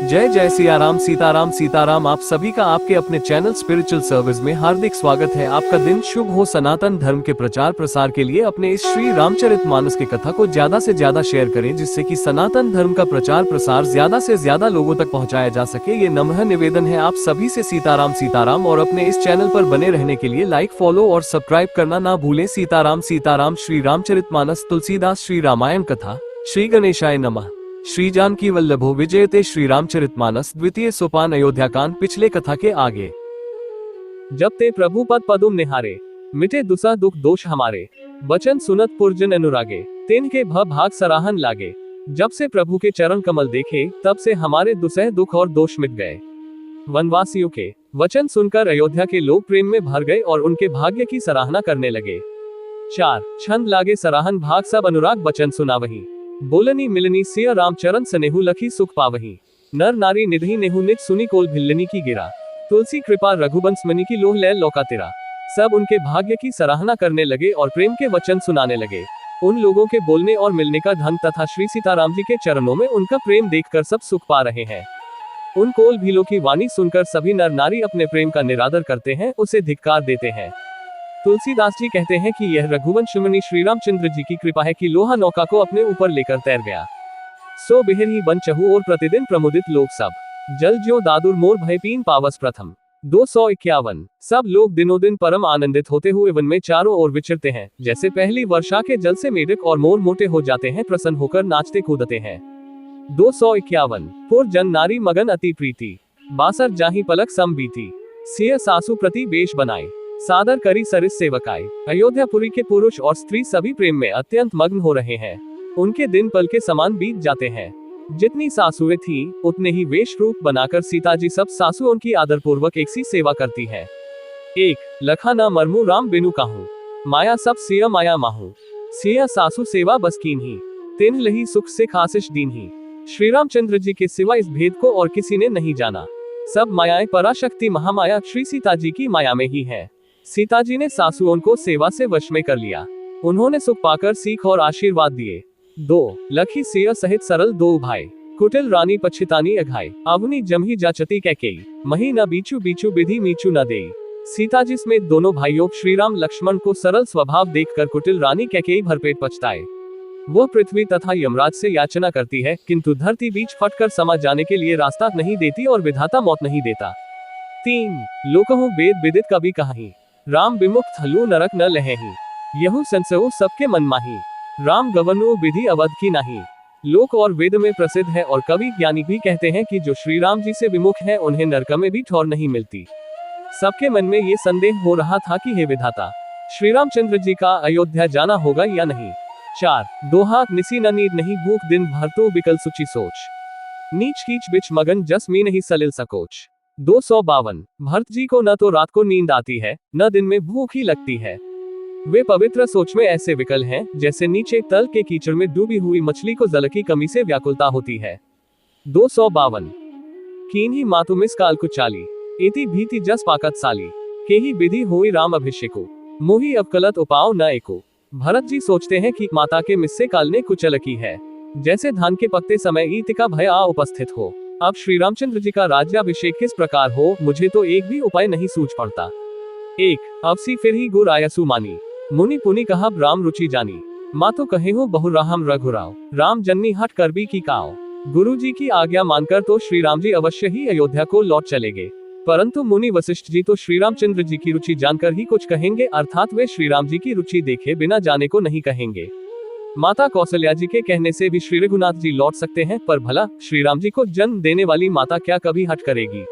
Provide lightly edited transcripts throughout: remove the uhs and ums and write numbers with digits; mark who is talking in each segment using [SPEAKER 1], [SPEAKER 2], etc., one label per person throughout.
[SPEAKER 1] जय जय सिया राम सीताराम सीताराम। आप सभी का आपके अपने चैनल स्पिरिचुअल सर्विस में हार्दिक स्वागत है। आपका दिन शुभ हो। सनातन धर्म के प्रचार प्रसार के लिए अपने इस श्री रामचरितमानस की कथा को ज्यादा से ज्यादा शेयर करें, जिससे कि सनातन धर्म का प्रचार प्रसार ज्यादा से ज्यादा लोगों तक पहुंचाया जा सके। ये नम्र निवेदन है आप सभी से। सीताराम सीताराम। और अपने इस चैनल पर बने रहने के लिए लाइक, फॉलो और सब्सक्राइब करना ना भूलें। सीताराम सीताराम। श्री रामचरितमानस तुलसीदास श्री रामायण कथा। श्री गणेशाय नमः। श्री जानकी वल्लभो विजयते। श्री रामचरितमानस द्वितीय सोपान अयोध्याकांड। पिछले कथा के आगे। जब ते प्रभु पद पदुम निहारे, मिटे दुसा दुख दोष हमारे, बचन सुनत पुरजन अनुरागे, तेन के भ भाग सराहन लागे। जब से प्रभु के चरण कमल देखे, तब से हमारे दुसह दुख और दोष मिट गए। वनवासियों के वचन सुनकर अयोध्या के लोग प्रेम में भर गए और उनके भाग्य की सराहना करने लगे। 4 छंद लागे सराहन भाग, सब अनुराग बचन सुना वही, बोलनी मिलनी सिया राम चरण सनेहु लखी सुख पावही। नर नारी निधि नेहु निज सुनी कोल भिल्लनी की गिरा, तुलसी कृपा रघुवंश मनि की लोह लैल लौका तेरा। सब उनके भाग्य की सराहना करने लगे और प्रेम के वचन सुनाने लगे। उन लोगों के बोलने और मिलने का ढंग तथा श्री सीताराम जी के चरणों में उनका प्रेम देखकर सब सुख पा रहे हैं। उन कोल भीलों की वाणी सुनकर सभी नर नारी अपने प्रेम का निरादर करते हैं, उसे धिक्कार देते हैं। तुलसीदास जी कहते हैं कि यह रघुवंश मुनि श्री रामचंद्र जी की कृपा है कि लोहा नौका को अपने ऊपर लेकर तैर गया। सो बिहर ही बन चहु और प्रतिदिन प्रमुदित लोग सब, जल ज्यो दादुर मोर भय पीन पावस प्रथम। 251। सब लोग दिनों दिन परम आनंदित होते हुए वन में चारों ओर विचरते हैं। जैसे पहली वर्षा के जल से मेढक और मोर मोटे हो जाते हैं, प्रसन्न होकर नाचते कूदते हैं। 251। पुर जन नारी मगन अति प्रीति, बासर जाही पलक सम बीती, सिय सासु प्रति वेश बनाए, सादर करी सरिस सेवकाई। अयोध्यापुरी के पुरुष और स्त्री सभी प्रेम में अत्यंत मग्न हो रहे हैं। उनके दिन पल के समान बीत जाते हैं। जितनी सासुएं थीं, उतने ही वेश रूप बनाकर सीता जी सब सासुओं की आदरपूर्वक एक सी सेवा करती है। 1 लखा न मरमु राम बिनु काहू, माया सब सिया माया माहू, सिया सासु सेवा बस कीन्ही, तिन्ह लही सुख से खासिश दीन्ही। श्री रामचंद्र जी के सिवा इस भेद को और किसी ने नहीं जाना। सब मायाएं पराशक्ति महामाया श्री सीता जी की माया में ही है। सीता जी ने सासुओं को सेवा से वश में कर लिया। उन्होंने सुख पाकर सीख और आशीर्वाद दिए। 2 लखी सिया सहित सरल दो भाई, कुटिल रानी पछितानी अघाई, अवनी जमही जाचती कैकेयी, मही न बीचू बीचू विधि मीचू न देई। सीता जी समेत दोनों भाइयों श्री राम लक्ष्मण को सरल स्वभाव देखकर कुटिल रानी कैकेयी भरपेट पछताए। वो पृथ्वी तथा यमराज से याचना करती है, किंतु धरती बीच फटकर समा जाने के लिए रास्ता नहीं देती और विधाता मौत नहीं देता। 3 लोकहु वेद विदित कभी कहाही, राम विमुख थलु नरक न लहेही, यहु संसहु सबके मन माही, राम गवनु विधि अवध की नाही। लोक और वेद में प्रसिद्ध है और कवि ज्ञानी भी कहते हैं कि जो श्री राम जी से विमुख है, उन्हें नरक में भी ठौर नहीं मिलती। सबके मन में ये संदेह हो रहा था कि हे विधाता, श्री रामचंद्र जी का अयोध्या जाना होगा या नहीं। 4 दोहा निसी न नींद नहीं भूख दिन भर तो बिकल सुचि सोच, नीच कीच बिच मगन जस मी नहीं सलिल सकोच। 252 भरत जी को न तो रात को नींद आती है, न दिन में भूख ही लगती है। वे पवित्र सोच में ऐसे विकल हैं, जैसे नीचे तल के कीचड़ में डूबी हुई मछली को जल की कमी से व्याकुलता होती है। 252 कीन्ही मातु मिस काल कुचाली, इति भीति जस पाकत साली, केही विधि हुई राम अभिषेको, मोही अवकलत उपाव न एको। भरत जी सोचते हैं कि माता के मिस्से काल ने कुचल की है, जैसे धान के पकते समय ईति का भय आ उपस्थित हो। अब श्री रामचंद्र जी का राज्याभिषेक किस प्रकार हो, मुझे तो एक भी उपाय नहीं सूझ पड़ता। 1 अवसी फिर ही गुर आयसु मानी, मुनि पुनि कहा राम रुचि जानी, मातो कहे हो बहु राम रघुराव, राम जन्नी हट कर भी की काओ। गुरु जी की आज्ञा मानकर तो श्री राम जी अवश्य ही अयोध्या को लौट चलेंगे, परंतु मुनि वशिष्ठ जी तो श्री रामचंद्र जी की रुचि जानकर ही कुछ कहेंगे, अर्थात वे श्री राम जी की रुचि देखे बिना जाने को नहीं कहेंगे। माता कौशल्या जी के कहने से भी श्री रघुनाथ जी लौट सकते हैं, पर भला श्री राम जी को जन्म देने वाली माता क्या कभी हट करेगी।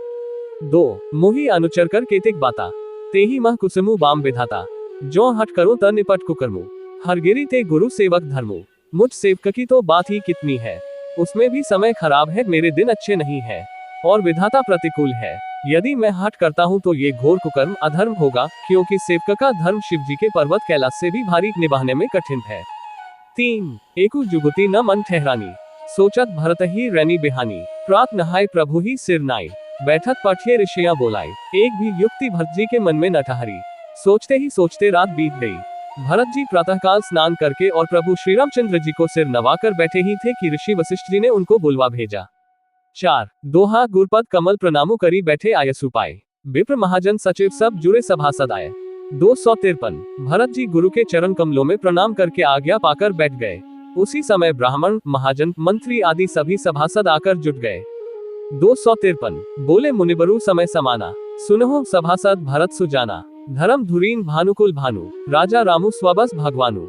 [SPEAKER 1] 2 मोही अनुचर कर केतिक बाता, तेही मह कुसुमु बाम विधाता, जो हट करो त निपट कुकर्मु, हरगिरी ते गुरु सेवक धर्मु। मुझ सेवक की तो बात ही कितनी है, उसमें भी समय खराब है, मेरे दिन अच्छे नहीं है और विधाता प्रतिकूल है। यदि मैं हट करता हूँ तो ये घोर कुकर्म अधर्म होगा, क्योंकि सेवक का धर्म शिव जी के पर्वत कैलाश से भी भारी निभाने में कठिन है। 3 एकु जुगुती न मन ठहरानी, सोचत भरत ही रैनी बिहानी, प्रात नहाय प्रभु ही सिर नाई, बैठत पठिए ऋषियां बोलाई। एक भी युक्ति भरत जी के मन में न ठहरी, सोचते ही सोचते रात बीत गई। भरत जी प्रातःकाल स्नान करके और प्रभु श्री रामचंद्र जी को सिर नवाकर बैठे ही थे कि ऋषि वशिष्ठ जी ने उनको बुलवा भेजा। 4 दोहा गुरपद कमल प्रणामु करी बैठे आयसु पाए, विप्र महाजन सचिव सब जुड़े सभासद आए। 253 भरत जी गुरु के चरण कमलों में प्रणाम करके आज्ञा पाकर बैठ गए। उसी समय ब्राह्मण, महाजन, मंत्री आदि सभी सभासद आकर जुट गए। 253 बोले मुनिबरु समय समाना, सुनहो सभासद भरत सुजाना, धर्म धुरीन भानुकुल भानु, राजा रामु स्वबस भगवानु।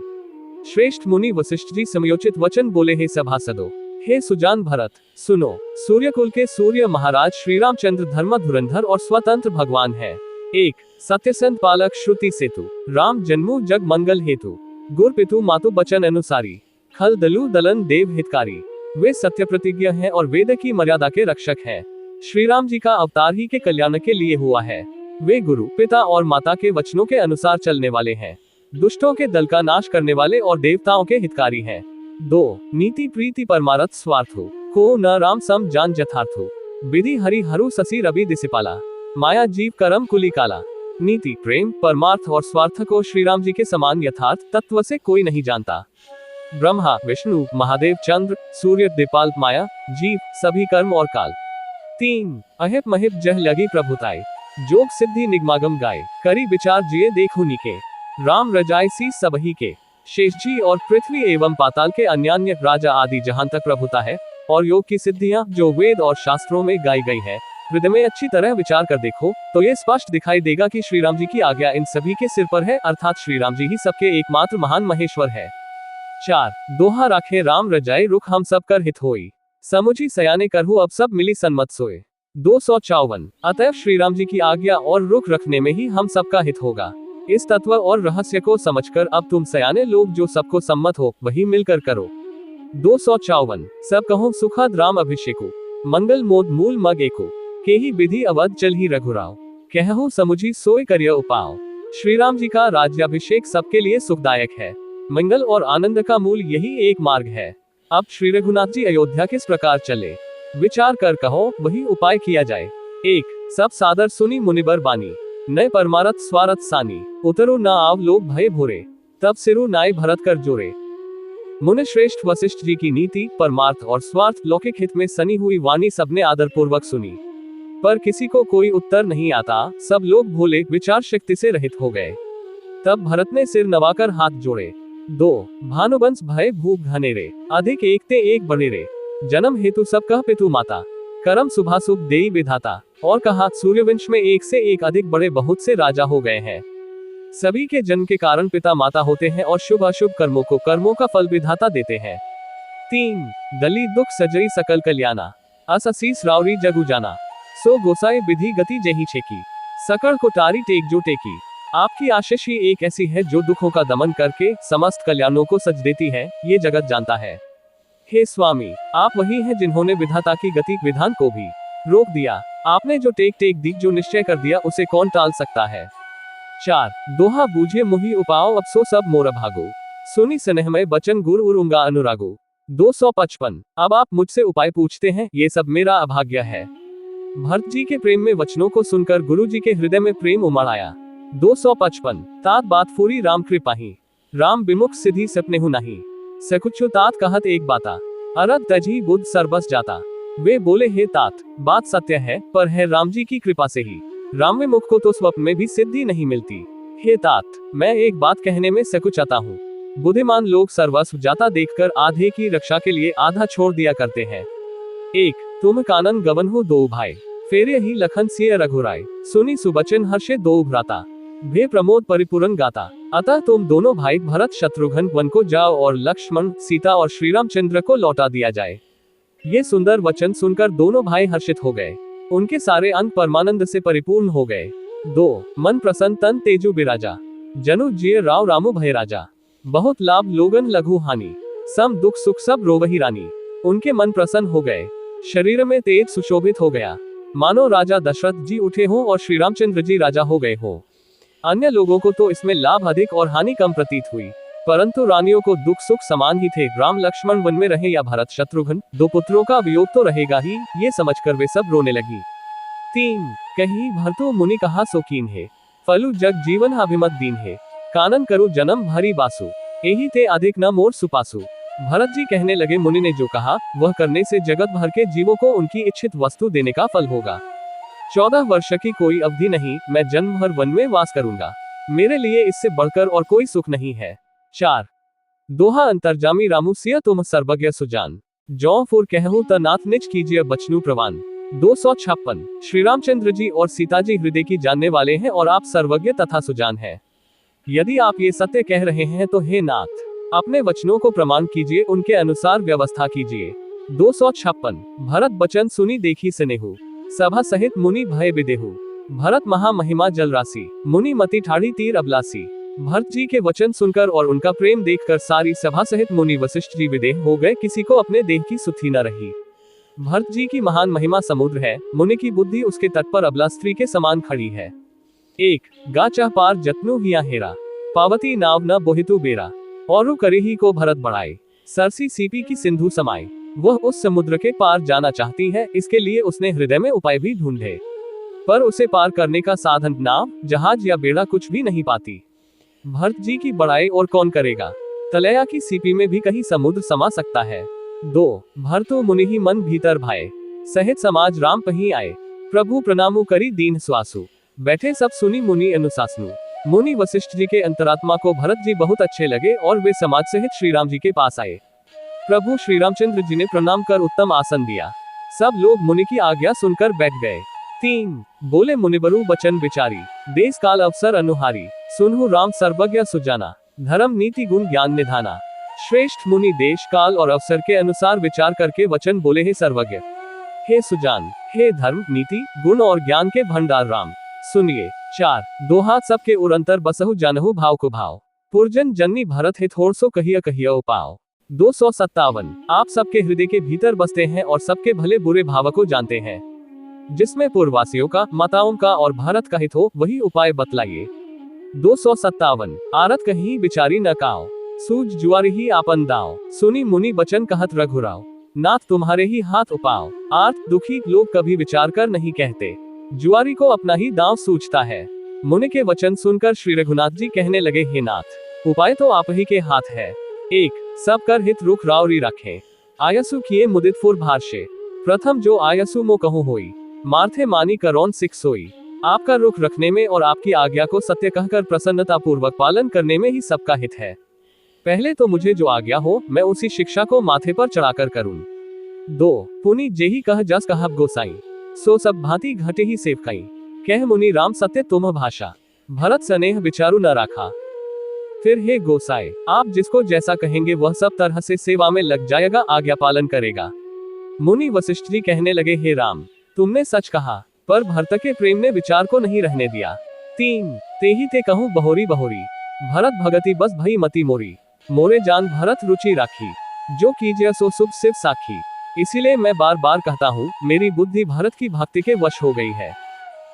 [SPEAKER 1] श्रेष्ठ मुनि वशिष्ठ जी समयोचित वचन बोले, हे सभासदों, हे सुजान भरत, सुनो। सूर्यकुल के सूर्य महाराज श्री रामचंद्र धर्म धुरंधर और स्वतंत्र भगवान है। 1 सत्यसंध पालक श्रुति सेतु, राम जन्मु जग मंगल हेतु, गुर पितु मातु बचन अनुसारी, खल दलु दलन देव हितकारी। वे सत्य प्रतिज्ञ हैं और वेद की मर्यादा के रक्षक हैं। श्री राम जी का अवतार ही के कल्याण के लिए हुआ है। वे गुरु, पिता और माता के वचनों के अनुसार चलने वाले हैं, दुष्टों के दल का नाश करने वाले और देवताओं के हितकारी हैं। 2 नीति प्रीति परमारथ स्वार्थो, को न राम सम जान जथार्थो, विधि हरि हरु ससी रवि दिसिपाला, माया जीव करम कुली काला। नीति, प्रेम, परमार्थ और स्वार्थ को श्री राम जी के समान यथार्थ तत्व से कोई नहीं जानता। ब्रह्मा, विष्णु, महादेव, चंद्र, सूर्य, दीपाल, माया, जीव, सभी कर्म और काल। 3 अहिप महिप जह लगी प्रभुताई, जोग सिद्धि निगमागम गाय, करी विचार जिये देखु नीके, राम रजाई सी सबही के। शेष जी और पृथ्वी एवं पाताल के अन्यान्य राजा आदि जहां तक प्रभुता है और योग की सिद्धियां जो वेद और शास्त्रों में गाई गई है, हृदय में अच्छी तरह विचार कर देखो तो ये स्पष्ट दिखाई देगा कि श्री राम जी की आज्ञा इन सभी के सिर पर है, अर्थात श्री राम जी ही सबके एकमात्र महान महेश्वर है। 4 दोहा राखे राम रजाई रुख हम सब कर हित होई, समुझी सयाने करहु अब सब मिली सन्मत सोए। 254 अतएव श्री राम जी की आज्ञा और रुख रखने में ही हम सबका हित होगा। इस तत्व और रहस्य को समझकर अब तुम सयाने लोग जो सबको सम्मत हो वही मिलकर करो। 254 सब कहो सुखद राम अभिषेको, मंगल मोद मूल मग एको, के ही विधि अवध चल ही रघुराव, कहूँ समुझी सोय करिय उपाव। श्री राम जी का राज्याभिषेक सबके लिए सुखदायक है। मंगल और आनंद का मूल यही एक मार्ग है। अब श्री रघुनाथ जी अयोध्या किस प्रकार चले, विचार कर कहो वही उपाय किया जाए। 1 सब सादर सुनी मुनिबर बानी, नय परमारथ स्वारथ सानी, उतरु न आव लोग भय भोरे, तब सिरु नाय भरत कर जोरे। मुनि श्रेष्ठ वशिष्ठ जी की नीति, परमार्थ और स्वार्थ लौकिक हित में सनी हुई वाणी सबने आदर पूर्वक सुनी, पर किसी को कोई उत्तर नहीं आता। सब लोग भोले, विचार शक्ति से रहित हो गए। तब भरत ने सिर नवाकर हाथ जोड़े। 2 भानुवंश भय भूप घनेरे, अधिक एक ते एक बड़ेरे, जन्म हेतु सब कह पितु माता, करम शुभाशुभ देई विधाता। और कहा सूर्यवंश में एक से एक अधिक बड़े बहुत से राजा हो गए हैं। सभी के जन्म के कारण पिता माता होते हैं और शुभ अशुभ कर्मों का फल विधाता देते हैं। 3 दली दुख सजई सकल कल्याणा, अससीस रावरी जगु जाना, सो गोसाई विधि गति जही छेकी, सकड़ को टारी टेक जो टेकी। आपकी आशीष ही एक ऐसी है जो दुखों का दमन करके समस्त कल्याणों को सज देती है, ये जगत जानता है। हे स्वामी, आप वही हैं जिन्होंने विधाता की गति विधान को भी रोक दिया। आपने जो टेक दी, जो निश्चय कर दिया, उसे कौन टाल सकता है। 4 दोहा बूझे मुहि उपाओ अब सो सब मोर भागो, सुनी स्नेहमय बचन गुर उरुंगा अनुरागो। 255 अब आप मुझसे उपाय पूछते हैं, ये सब मेरा अभाग्य है। भरत जी के प्रेम में वचनों को सुनकर गुरु जी के हृदय में प्रेम उमड़ आया। 255 तात बात फूरी राम कृपाही, राम विमुख सिद्धि सपनेहु नहीं, सकुचु तात कहत एक बाता, अरद तजी बुद्ध सरबस जाता। वे बोले, हे तात, बात सत्य है, पर है राम जी की कृपा से ही। राम विमुख को तो स्वप्न में भी सिद्धि नहीं मिलती। हे तात, मैं एक बात कहने में सकुचाता हूँ। बुद्धिमान लोग सर्वस्व जाता देखकर आधे की रक्षा के लिए आधा छोड़ दिया करते हैं। 1 तुम कानन गवन हो दो भाई, फेरे ही लखन सिय रघुराय, सुनी सुबचन हर्षे दो भ्राता, भे प्रमोद परिपूर्ण गाता। अतः तुम दोनों भाई भरत शत्रुघ्न वन को जाओ और लक्ष्मण, सीता और श्री रामचंद्र को लौटा दिया जाए। ये सुंदर वचन सुनकर दोनों भाई हर्षित हो गए। उनके सारे अंग परमानंद से परिपूर्ण हो गए। 2 मन प्रसन्न तन तेजु बिराजा, जनु जिय राव रामु भय राजा, बहुत लाभ लोगन लघु हानि, सम दुख सुख सब रोवही रानी। उनके मन प्रसन्न हो गए, शरीर में तेज सुशोभित हो गया, मानो राजा दशरथ जी उठे हों और श्री रामचंद्र जी राजा हो गए हों। अन्य लोगों को तो इसमें लाभ अधिक और हानि कम प्रतीत हुई, परंतु रानियों को दुख सुख समान ही थे। राम लक्ष्मण वन में रहे या भरत शत्रुघ्न, 2 पुत्रों का वियोग तो रहेगा ही, ये समझकर वे सब रोने लगी। 3 कही भरतो मुनि कहा सोकीन है, फलु जग जीवन अभिमत दीन है, कानन करु जन्म भरी बासु, एही ते अधिक न मोर सुपासु। भरत जी कहने लगे, मुनि ने जो कहा वह करने से जगत भर के जीवों को उनकी इच्छित वस्तु देने का फल होगा। 14 वर्ष की कोई अवधि नहीं, मैं जन्म भर वन में वास करूंगा। मेरे लिए इससे बढ़कर और कोई सुख नहीं है। 4 दोहा अंतर्जामी रामू सिया तुम सर्वज्ञ सुजान, जौ फुर कहूं त नाथ निज कीजिए बचनु प्रवान। 256 श्री रामचंद्र जी और सीता जी हृदय की जानने वाले हैं और आप सर्वज्ञ तथा सुजान हैं। यदि आप ये सत्य कह रहे हैं तो हे नाथ, अपने वचनों को प्रमाण कीजिए, उनके अनुसार व्यवस्था कीजिए। 256 भरत बचन सुनी देखी स्नेहु, सभा सहित मुनि भय विदेहु। भरत महामहिमा जल राशि, मुनि मति ठाढ़ी तीर अबलासी। भरत जी के वचन सुनकर और उनका प्रेम देखकर सारी सभा सहित मुनि वशिष्ठ जी विदेह हो गए, किसी को अपने देह की सुधि न रही। भरत जी की महान महिमा समुद्र है, मुनि की बुद्धि उसके तट पर अबला स्त्री के समान खड़ी है। 1 गा चह पार जतनु हिया हेरा, पावती नाव न बोहितु बेरा। औरु करेही को भरत बढ़ाए, सरसी सीपी की सिंधु समाई। वह उस समुद्र के पार जाना चाहती है, इसके लिए उसने हृदय में उपाय भी ढूंढे, पर उसे पार करने का साधन नाव, जहाज या बेड़ा कुछ भी नहीं पाती। भरत जी की बड़ाई और कौन करेगा, तलैया की सीपी में भी कहीं समुद्र समा सकता है। 2 भरतु मुनि ही मन भीतर भाए, सहित समाज राम पही आए। प्रभु प्रणामु करी दीन स्वासु, बैठे सब सुनी मुनि अनुशासनु। मुनि वशिष्ठ जी के अंतरात्मा को भरत जी बहुत अच्छे लगे और वे समाज सहित श्री राम जी के पास आए। प्रभु श्री रामचंद्र जी ने प्रणाम कर उत्तम आसन दिया। सब लोग मुनि की आज्ञा सुनकर बैठ गए। 3 बोले मुनिबरु बचन विचारी, देश काल अवसर अनुहारी। सुनहु राम सर्वज्ञ सुजाना, धर्म नीति गुण ज्ञान निधाना। श्रेष्ठ मुनि देश काल और अवसर के अनुसार विचार करके वचन बोले, हे सर्वज्ञ, हे सुजान, हे धर्म नीति गुण और ज्ञान के भंडार राम, सुनिए। 4 दोहा सबके उरंतर बसहु जानहु भाव को भाव, पुरजन जननी भरत हित होर सो कहिया कहिया उपाव। 257 आप सबके हृदय के भीतर बसते हैं और सबके भले बुरे भाव को जानते हैं। जिसमें पूर्ववासियों का, माताओं का और भारत का हित हो, वही उपाय बतलाइए। 257 आरत कहीं बिचारी न काओ, सूझ जुआरी ही आपन दाओ। सुनी मुनि बचन कहत रघुराव, नाथ तुम्हारे ही हाथ उपाओ। आर्त दुखी लोग कभी विचार कर नहीं कहते, जुआरी को अपना ही दांव सूझता है। मुनि के वचन सुनकर श्री रघुनाथ जी कहने लगे, हे नाथ, उपाय तो आप ही के हाथ है। 1 सब कर हित रुख रावरी रखें, आयसु किए मुदित फुर भारशे। प्रथम जो आयसु मो कहूं होई, मार्थे मानी करौन सिख सोई। आपका रुख रखने में और आपकी आज्ञा को सत्य कहकर प्रसन्नता पूर्वक पालन करने में ही सबका हित है। पहले तो मुझे जो आज्ञा हो, मैं उसी शिक्षा को माथे पर चढ़ाकर करूं। 2 पुनि जेहि कह जस कहब गोसाई, सो सब भांति घटे ही सेवकाई। कह मुनि राम सत्य तुम भाषा, भरत स्नेह विचारु न राखा। फिर हे गोसाई, आप जिसको जैसा कहेंगे वह सब तरह से सेवा में लग जाएगा, आज्ञा पालन करेगा। मुनि वशिष्ठ जी कहने लगे, हे राम, तुमने सच कहा, पर भरत के प्रेम ने विचार को नहीं रहने दिया। 3 तेहि ते कहूं बहोरी बहोरी, भरत भगति बस भई मति मोरी। मोरे जान भरत रुचि राखी, जो कीजिए सो शुभ शिव साखी। इसीलिए मैं बार बार कहता हूँ, मेरी बुद्धि भरत की भक्ति के वश हो गई है।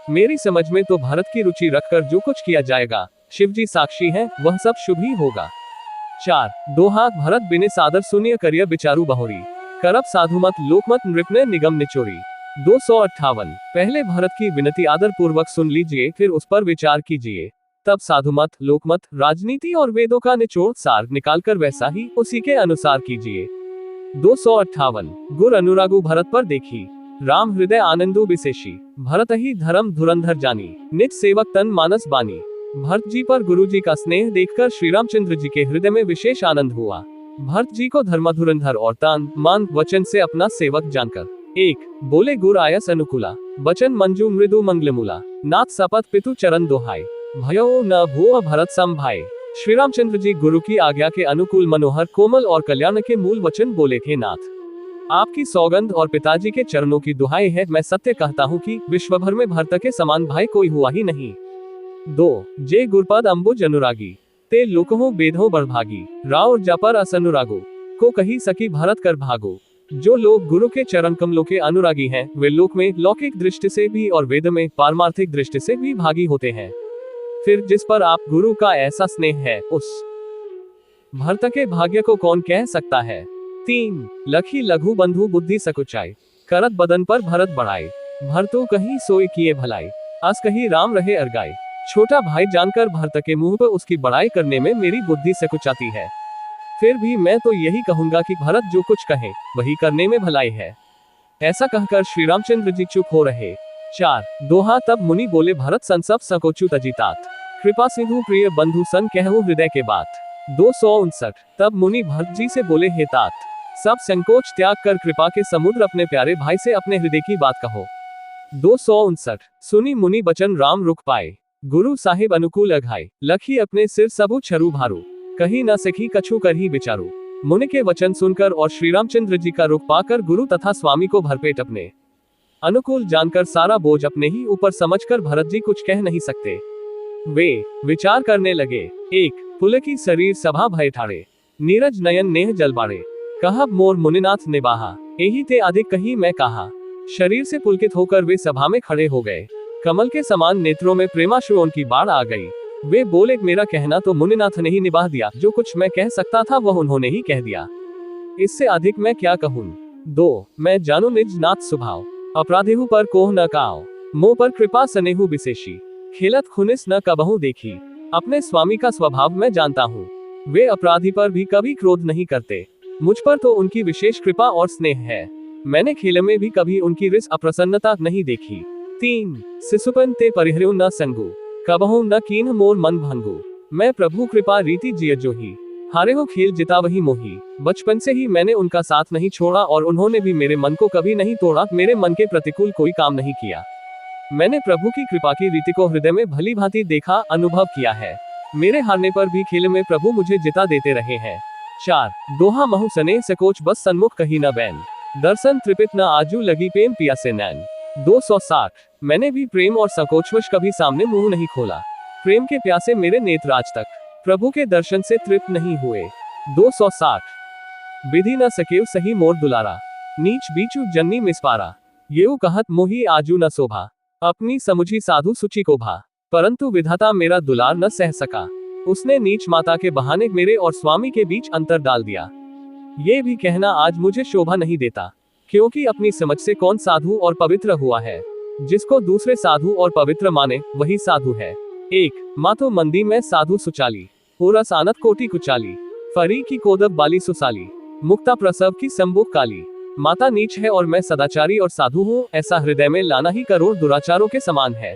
[SPEAKER 1] मेरी समझ में तो भरत की रुचि रखकर जो कुछ किया जाएगा, शिव जी साक्षी हैं, वह सब शुभ ही होगा। 4 दोहा भरत बिने सादर सुनिय करिय बिचारू बहोरी, करब साधुमत लोकमत नृपने निगम निचोरी। 258 पहले भरत की विनती आदर पूर्वक सुन लीजिए, फिर उस पर विचार कीजिए, तब साधुमत, लोकमत, राजनीति और वेदों का निचोड़ सार निकालकर वैसा ही उसी के अनुसार कीजिए। 258 गुर अनुरागु भरत पर देखी, राम हृदय आनंदु विशेषी। भरत ही धर्म धुरंधर जानी, निज सेवक तन मानस बानी। भरत जी पर गुरु जी का स्नेह देखकर श्री रामचंद्र जी के हृदय में विशेष आनंद हुआ। भरत जी को धर्मधुरंधर और तान मान वचन से अपना सेवक जानकर 1 बोले गुर आयस अनुकूला, वचन मंजू मृदु मंगलमूला। नाथ सपत पितु चरण दोहाय, भयो न भूअ भरत सम भाई। श्री रामचंद्र जी गुरु की आज्ञा के अनुकूल मनोहर कोमल और कल्याण के मूल वचन बोले थे, नाथ आपकी सौगंध और पिताजी के चरणों की दुहाई है, मैं सत्य कहता हूँ कि विश्व भर में भरत के समान भाई कोई हुआ ही नहीं। 2 जे गुरपद अंबुज अनुरागी, ते लोकहो बेधो बड़भागी। राव जपर अस अनुरागो, को कही सकी भरत कर भागो। जो लोग गुरु के चरण कमलों के अनुरागी हैं, वे लोक में लौकिक दृष्टि से भी और वेद में पारमार्थिक दृष्टि से भी भागी होते हैं। फिर जिस पर आप गुरु का ऐसा स्नेह है, उस भरत के भाग्य को कौन कह सकता है। 3 लखी लघु बंधु बुद्धि सकुचाई, करत बदन पर भरत बढ़ाई। भरतु कहीं सोई किए भलाई, अस कहीं राम रहे अरगाई। छोटा भाई जानकर भरत के मुंह पर उसकी बड़ाई करने में मेरी बुद्धि सकुचाती है। फिर भी मैं तो यही कहूंगा कि भरत जो कुछ कहे वही करने में भलाई है। ऐसा कहकर श्री रामचंद्र जी चुप हो रहे। 4 दोहा तब मुनि बोले भरत सन सब सकोचु तजितात, कृपा सिंधु प्रिय बंधु सन कहूँ हृदय के बात। 259 तब मुनि भरत जी से बोले हे तात, सब संकोच त्याग कर कृपा के समुद्र अपने प्यारे भाई से अपने हृदय की बात कहो। 259 सुनी मुनि बचन राम रुक पाए, गुरु साहिब अनुकूल अघाई, लखी अपने सिर सबु छरु भारू, कहीं न सखी कछु कर ही विचारू। मुनि के वचन सुनकर और श्री रामचंद्र जी का रुख पाकर गुरु तथा स्वामी को भरपेट अपने अनुकूल जानकर सारा बोझ अपने ही ऊपर समझकर भरत जी कुछ कह नहीं सकते। वे विचार करने लगे। 1 पुलकी शरीर सभा भय ठाड़े, नीरज नयन नेह जल बाड़े, कहब मोर मुनिनाथ निबाहा, एही ते अधिक कहीं मैं कहा। शरीर से पुलकित होकर वे सभा में खड़े हो गए। कमल के समान नेत्रों में प्रेमाश्रुओं की बाढ़ आ गई। वे बोले मेरा कहना तो मुनिनाथ ने ही निभा दिया, जो कुछ मैं कह सकता था वह उन्होंने ही कह दिया, इससे अधिक मैं क्या कहूँ। 2 मैं जानू निज नाथ स्वभाव, अपराधेहु पर कोह न काओ, मोह पर कृपा सनेहु विशेषी, खेलत खुनिस न कबहू देखी। अपने स्वामी का स्वभाव मैं जानता हूँ, वे अपराधी पर भी कभी क्रोध नहीं करते, मुझ पर तो उनकी विशेष कृपा और स्नेह है। मैंने खेल में भी कभी उनकी रिस अप्रसन्नता नहीं देखी। 3 शिशुपन ते परिहरु न संगु, कबहू न कीन्ह मोर मन भंगु, मैं प्रभु कृपा रीति जिय जो ही, हारे हो खेल जिता वही मोही। बचपन से ही मैंने उनका साथ नहीं छोड़ा और उन्होंने भी मेरे मन को कभी नहीं तोड़ा, मेरे मन के प्रतिकूल कोई काम नहीं किया। मैंने प्रभु की कृपा की रीति को हृदय में भली भांति देखा, अनुभव किया है। मेरे हारने पर भी खेल में प्रभु मुझे जिता देते रहे हैं। 4 दोहा महु सने सकोच बस सन्मुख कही न बैन, दर्शन त्रिपित न आजू लगी प्रेम पिया से नैन। 260 मैंने भी प्रेम और संकोचवश कभी सामने मुंह नहीं खोला, प्रेम के प्यासे मेरे नेत्र आज तक प्रभु के दर्शन से तृप्त नहीं हुए। 260 विधि न सकेव सही मोर दुलारा, नीच बीचू जन्नी मिसपारा, येऊ कहत मोही आजू न शोभा, अपनी समुझी साधु सुचि को भा, परंतु विधाता मेरा दुलार न सह सका, उसने नीच माता के बहाने मेरे और स्वामी के बीच अंतर डाल दिया। ये भी कहना आज मुझे शोभा नहीं देता, क्योंकि अपनी समझ से कौन साधु और पवित्र हुआ है, जिसको दूसरे साधु और पवित्र माने वही साधु है। 1 मातो मंदी में साधु सुचाली, पूरस आनत कोटि कुचाली, फरी की कोदब बाली सुसाली, मुक्ता प्रसव की संबुक काली। माता नीच है और मैं सदाचारी और साधु हूँ, ऐसा हृदय में लाना ही करोड़ दुराचारों के समान है।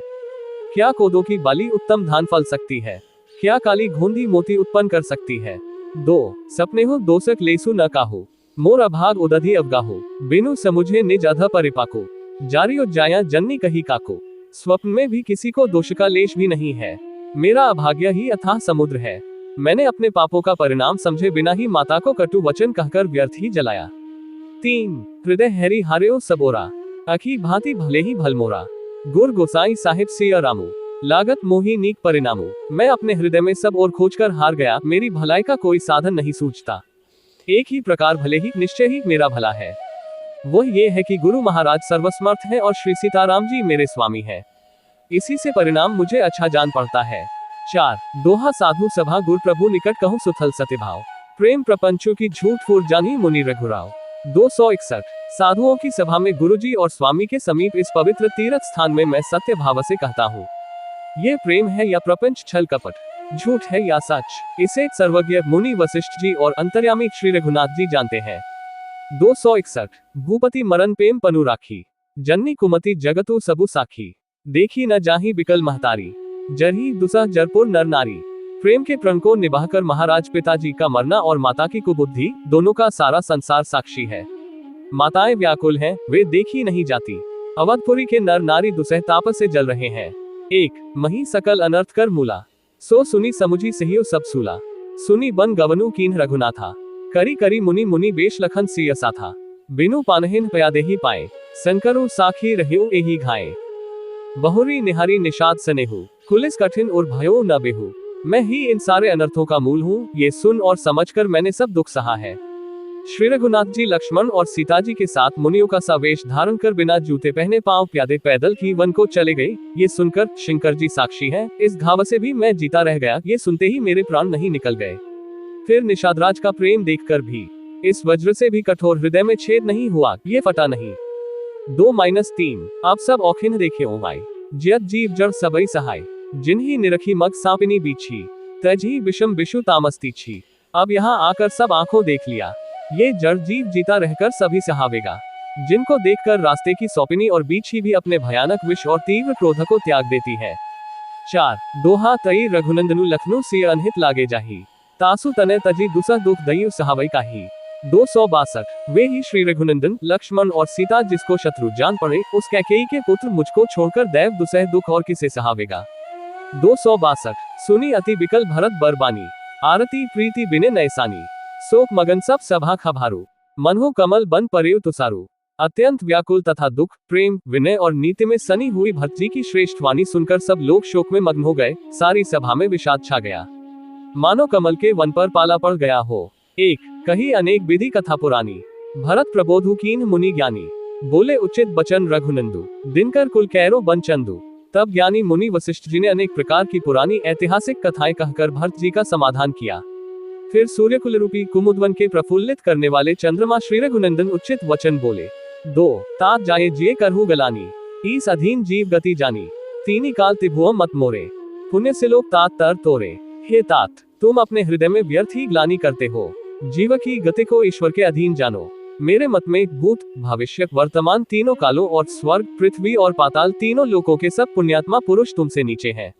[SPEAKER 1] क्या कोदो की बाली उत्तम धान फल सकती है, क्या काली घूंधी मोती उत्पन्न कर सकती है। 2 सपने हो दोषक लेसु न काहू, मोर अभाग उदधि अवगाहू, बिनु समुझे निज अध परिपाको, जारियो जाया जन्नी कही काको। स्वप्न में भी किसी को दोष का लेश भी नहीं है, मेरा अभाग्य ही अथाह समुद्र है। मैंने अपने पापों का परिणाम समझे बिना ही माता को कटु वचन कहकर व्यर्थ ही जलाया। 3 हृदय हैरी हारेओ सबोरा, अखी भांति भले ही भलमोरा, गुर गोसाई साहिब सिया रामू, लागत मोही नीक परिणामू। मैं अपने हृदय में सब और खोजकर हार गया, मेरी भलाई का कोई साधन नहीं सूझता। एक ही प्रकार भले ही निश्चय ही मेरा भला है, वह ये है कि गुरु महाराज सर्वसमर्थ है और श्री सीताराम जी मेरे स्वामी है, इसी से परिणाम मुझे अच्छा जान पड़ता है। 4 दोहा साधु सभा गुर प्रभु निकट कहूँ सुथल सत्यभाव, प्रेम प्रपंचों की झूठ फूर जानी मुनि रघुराव। 261 साधुओं की सभा में गुरुजी और स्वामी के समीप इस पवित्र तीर्थ स्थान में मैं सत्य भाव से कहता हूँ, ये प्रेम है या प्रपंच छल कपट, झूठ है या सच, इसे सर्वज्ञ मुनि वशिष्ठ जी और अंतर्यामी श्री रघुनाथ जी जानते हैं। 261 भूपति मरण प्रेम पनु राखी, जन्नी कुमति जगतु सबु साखी, देखी न जाही बिकल महतारी, जरही दुसह जरपुर नर नारी। प्रेम के प्रण को निभाकर महाराज पिताजी का मरना और माता की कुबुद्धि, दोनों का सारा संसार साक्षी है। माताएं व्याकुल हैं, वे देखी नहीं जाती, अवधपुरी के नर नारी दुसह ताप से जल रहे हैं। 1 मही सकल अनर्थ कर मूला, सो सुनी समुझी सहियो सब सूला, सुनी बन गवनु कीन्ह रघुनाथा, करी करी मुनि मुनि बेश लखन सियसा था, बिनु पानहिन पयादेही पाए, संकरु साखी रहियो एही घाए, बहुरी निहारी निषाद सनेहु, कुलिस कठिन और भयो न बेहू। मैं ही इन सारे अनर्थों का मूल हूँ, ये सुन और समझकर मैंने सब दुख सहा है। श्री रघुनाथ जी लक्ष्मण और सीता जी के साथ मुनियों का सा वेश धारण कर बिना जूते पहने पांव प्यादे पैदल ही वन को चले गए, ये सुनकर शंकर जी साक्षी हैं, इस घाव से भी मैं जीता रह गया, ये सुनते ही मेरे प्राण नहीं निकल गए। फिर निषादराज का प्रेम देखकर भी इस वज्र से भी कठोर हृदय में छेद नहीं हुआ, ये फटा नहीं। 2-3 आप सब औखिन देखे ओ भाई, जियत जीव जड़ सबई सहाय, जिन्ही निरखी मग सांपिनी बीछी, तजही विषम विषु तामस्ती छी, अब यहाँ आकर सब आंखों देख लिया, ये जड़ जीव जीता रहकर सभी सहावेगा, जिनको देखकर रास्ते की सौपिनी और बीच ही भी अपने भयानक विष और तीव्र क्रोध को त्याग देती है। 4 दोहा तई रघुनंदनु लखनऊ से अनहित लागे जाही, तासु तने तजी दुसह दुख दयु सहावई काही। 262 वे ही श्री रघुनंदन लक्ष्मण और सीता जिसको शत्रु जान पड़े, उस कैकेयी के पुत्र मुझको छोड़कर दैव दुसह दुख और किसे सहावेगा। 262 सुनी अति बिकल भरत बरबानी, आरती प्रीति बिने नयसानी, शोक मगन सब सभा खभारू, मनहु कमल बन परेव तुसारू। अत्यंत व्याकुल तथा दुख, प्रेम, विनय और नीति में सनी हुई भरत जी की श्रेष्ठ वाणी सुनकर सब लोग शोक में मग्न हो गए, सारी सभा में विषाद छा गया, मानो कमल के वन पर पाला पड़ गया हो। 1 कही अनेक विधि कथा पुरानी, भरत प्रबोधु कीन मुनि ज्ञानी, बोले उचित बचन रघुनंदु, दिनकर कुल कैरो बन चंदु। तब ज्ञानी मुनि वशिष्ठ जी ने अनेक प्रकार की पुरानी ऐतिहासिक कथाएं कहकर भरत जी का समाधान किया। फिर सूर्यकुल रूपी कुमुदवन के प्रफुल्लित करने वाले चंद्रमा श्री रघुनंदन उचित वचन बोले। 2 तात जाए जिये करहु गलानी, ईस अधीन जीव गति जानी, तीनी काल तिभुअ मत मोरे, पुण्य से लोग तात तर तोरे। हे तात, तुम अपने हृदय में व्यर्थ ही ग्लानि करते हो, जीव की गति को ईश्वर के अधीन जानो। मेरे मत में भूत, भविष्य, वर्तमान तीनों कालों और स्वर्ग, पृथ्वी और पाताल तीनों लोकों के सब पुण्यात्मा पुरुष तुमसे नीचे हैं।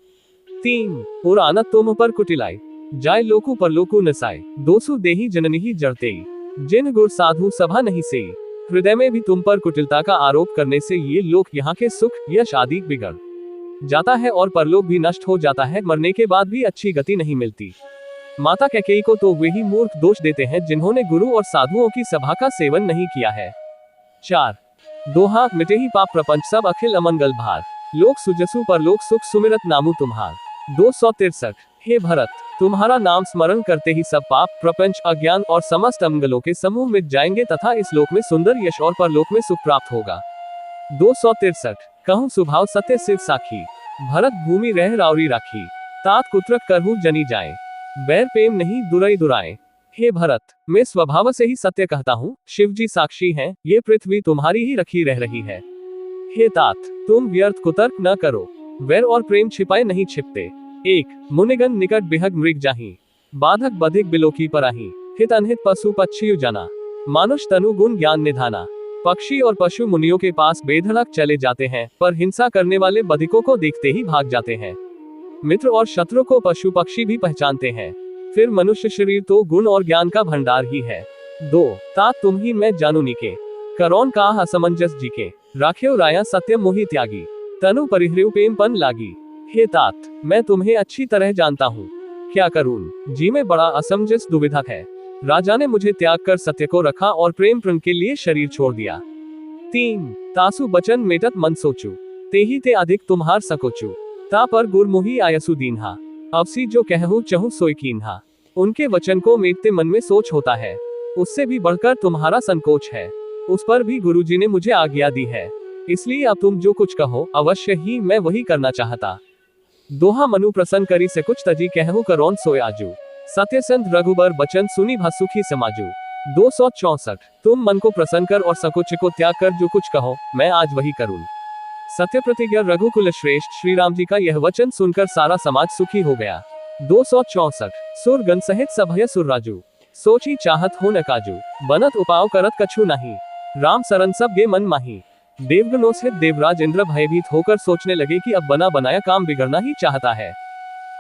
[SPEAKER 1] 3 पुराना तुम पर कुटिलाई, जाय लोकु पर लोकु नसाय, दोसु देही जननी ही जड़तेई, जिन गुर साधु सभा नहीं से। हृदय में भी तुम पर कुटिलता का आरोप करने से ये लोक यहाँ के सुख यश आदि बिगड़ जाता है और परलोक भी नष्ट हो जाता है, मरने के बाद भी अच्छी गति नहीं मिलती। माता कैकेयी को तो वे ही मूर्ख दोष देते हैं जिन्होंने गुरु और साधुओं की सभा का सेवन नहीं किया है। 4 दोहा मिटे ही पाप प्रपंच सब अखिल अमंगल भार, लोक सुजसु पर लोक सुख सुमिरत नामु तुम्हार। 263 हे भरत, तुम्हारा नाम स्मरण करते ही सब पाप, प्रपंच, अज्ञान और समस्त अमंगलों के समूह मिट जाएंगे तथा इस लोक में सुंदर यश और परलोक में सुख प्राप्त होगा। 263 कहूँ स्वभाव सत्य शिव साखी, भरत भूमि रह रावरी राखी, तात कुत्रक करहु जनी जाए, बैर प्रेम नहीं दुरई दुराए। हे भरत, मैं स्वभाव से ही सत्य कहता हूँ, शिव जी साक्षी हैं, ये पृथ्वी तुम्हारी ही रखी रह रही है। हे तात, तुम व्यर्थ कुतर्क न करो, वैर और प्रेम छिपाए नहीं छिपते। 1 मुनिगण निकट बिहग मृग जाही, बाधक बधिक बिलोकी पराही, हित अनहित पशु पक्षी जाना, मानुष तनु गुण ज्ञान निधाना। पक्षी और पशु मुनियों के पास बेधड़क चले जाते हैं, पर हिंसा करने वाले बधिकों को देखते ही भाग जाते हैं। मित्र और शत्रु को पशु पक्षी भी पहचानते हैं, फिर मनुष्य शरीर तो गुण और ज्ञान का भंडार ही है। 2 तात तुम ही मैं जानू निके, करौन का असमंजस जी के, राखेव राया सत्य मोहि त्यागी, तनु परिहृव प्रेम पन लागी। हे तात, मैं तुम्हें अच्छी तरह जानता हूँ, क्या करूं, जी में बड़ा असमंजस दुविधा है। राजा ने मुझे त्याग कर सत्य को रखा और प्रेम प्रण के लिए शरीर छोड़ दिया। 3 तासु बचन मेटत मन सोचू, तेही ते अधिक तुम्हार सकोचू, ता पर गुरमुहि आयसु दीन्हा, अवसी जो कहूँ चहु सोई कीन्हा। उनके वचन को मेटते मन में सोच होता है, उससे भी बढ़कर तुम्हारा संकोच है, उस पर भी गुरुजी ने मुझे आज्ञा दी है, इसलिए अब तुम जो कुछ कहो अवश्य ही मैं वही करना चाहता। दोहा मनु प्रसन्न करी से कुछ तजी कहु करौन सोय आजू, सत्य संत रघुबर बचन सुनी भसुखी समाजू। 264 तुम मन को प्रसन्न कर और सकुच को त्याग कर जो कुछ कहो मैं आज वही करूं। सत्य प्रतिज्ञा रघुकुल श्रेष्ठ श्री राम जी का यह वचन सुनकर सारा समाज सुखी हो गया। 264 सुर गण सहित सभय सुर राजू, सोची चाहत हो न काजू, बनत उपाव करत कछु नहीं, राम सरन सब गे मन माही। देवगणों से देवराज इंद्र भयभीत होकर सोचने लगे कि अब बना बनाया काम बिगड़ना ही चाहता है,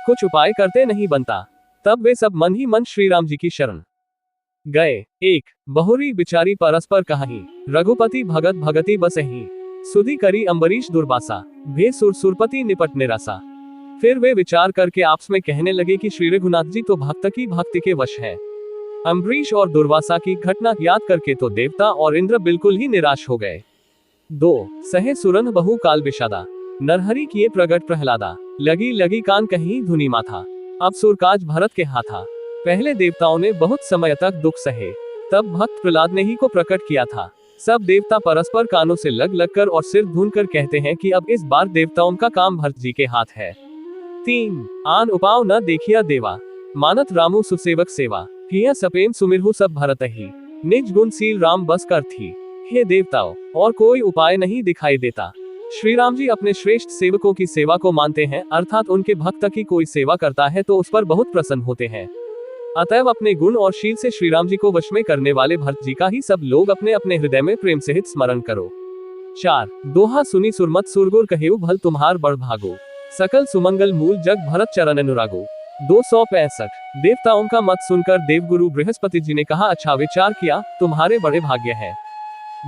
[SPEAKER 1] कुछ उपाय करते नहीं बनता। तब वे सब मन ही मन श्री राम जी की शरण गए। 1 बहुरी बिचारी परस्पर कहाही, रघुपति भगत भगति बसही, सुधि करी अम्बरीश दुर्बासा, भे सुर सुरपति निपट निरासा। फिर वे विचार करके आपस में कहने लगे कि श्री रघुनाथ जी तो भक्त की भक्ति के वश है। अम्बरीश और दुर्वासा की घटना याद करके तो देवता और इंद्र बिल्कुल ही निराश हो गए। 2 सहे सुरन बहु काल विषादा, नरहरि किए प्रगट प्रहलादा, लगी लगी कान कहीं धुनी माथा, अब सुरकाज भरत के हाथा। पहले देवताओं ने बहुत समय तक दुख सहे, तब भक्त प्रहलाद ने ही को प्रकट किया था। सब देवता परस्पर कानों से लग लग कर और सिर धुन कर कहते हैं कि अब इस बार देवताओं का काम भरत जी के हाथ है। 3 आन उपाव न देखिया देवा, मानत रामु सुसेवक सेवा, किया सपेम सुमिरहु सब भरत ही, निज गुण सील राम बस कर थी। हे देवताओं, और कोई उपाय नहीं दिखाई देता। श्री राम जी अपने श्रेष्ठ सेवकों की सेवा को मानते हैं, अर्थात उनके भक्त की कोई सेवा करता है तो उस पर बहुत प्रसन्न होते हैं। अतएव अपने गुण और शील से श्री राम जी को वश में करने वाले भरत जी का ही सब लोग अपने अपने हृदय में प्रेम सहित स्मरण करो। 4 दोहा सुनी सुरमत सुरगुर कहेउ भल तुम्हार बड़ भागो, सकल सुमंगल मूल जग भरत चरण अनुरागो। 265 देवताओं का मत सुनकर देवगुरु बृहस्पति जी ने कहा, अच्छा विचार किया, तुम्हारे बड़े भाग्य है।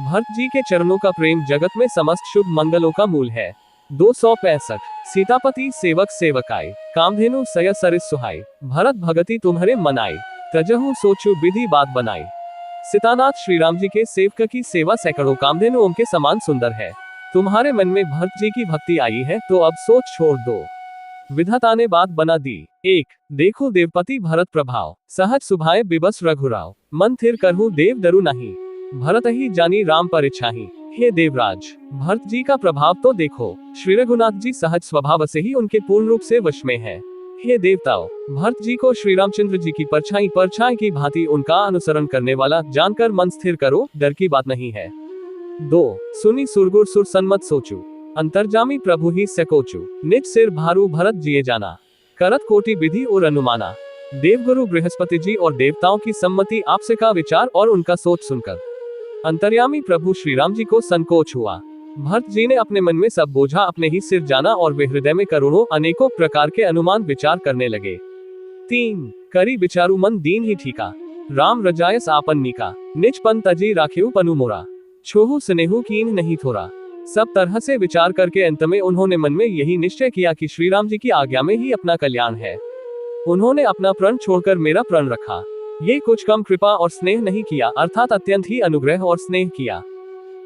[SPEAKER 1] भरत जी के चरणों का प्रेम जगत में समस्त शुभ मंगलों का मूल है। 265 सीतापति सेवक सेवकाय, कामधेनु सय सरिस सुहाय, भरत भगति तुम्हारे मनाए, तजहु सोचु विधि बात बनाए। सीतानाथ श्री राम जी के सेवक की सेवा सैकड़ों कामधेनुओं के समान सुंदर है। तुम्हारे मन में भरत जी की भक्ति आई है तो अब सोच छोड़ दो, विधाता ने बात बना दी। 1 देखो देवपति भरत प्रभाव, सहज सुभाए बिबस रघुराव, मन थिर करहु देव डरू नहीं, भरत ही जानी राम पर इच्छाही। हे देवराज, भरत जी का प्रभाव तो देखो, श्री रघुनाथ जी सहज स्वभाव से ही उनके पूर्ण रूप से वश में है। हे देवताओं, भरत जी को श्री रामचंद्र जी की परछाई की भांति उनका अनुसरण करने वाला जानकर मन स्थिर करो, डर की बात नहीं है। 2 सुनी सुरगुर सुर सन्मत सोचू, अंतर्जामी प्रभु ही सकोचू, निज सिर भारू भरत जिए जाना, करत कोटि विधि और अनुमाना। देवगुरु बृहस्पति जी और देवताओं की सम्मति आपसे का विचार और उनका सोच सुनकर अंतर्यामी प्रभु श्री राम जी को संकोच हुआ। भरत जी ने अपने मन में सब बोझा अपने ही सिर जाना और वे हृदय में करोड़ों अनेकों प्रकार के अनुमान विचार करने लगे। 3 करी विचारू मन दीन ही ठीका, राम रजायस आपन नीका, निज पन तजी राखेउ पनु मोरा, छोहु स्नेहु कीन नहीं थोरा। सब तरह से विचार करके अंत में उन्होंने मन में यही निश्चय किया कि श्री राम जी की आज्ञा में ही अपना कल्याण है। उन्होंने अपना प्रण छोड़कर मेरा प्रण रखा। ये कुछ कम कृपा और स्नेह नहीं किया, अर्थात अत्यंत ही अनुग्रह और स्नेह किया।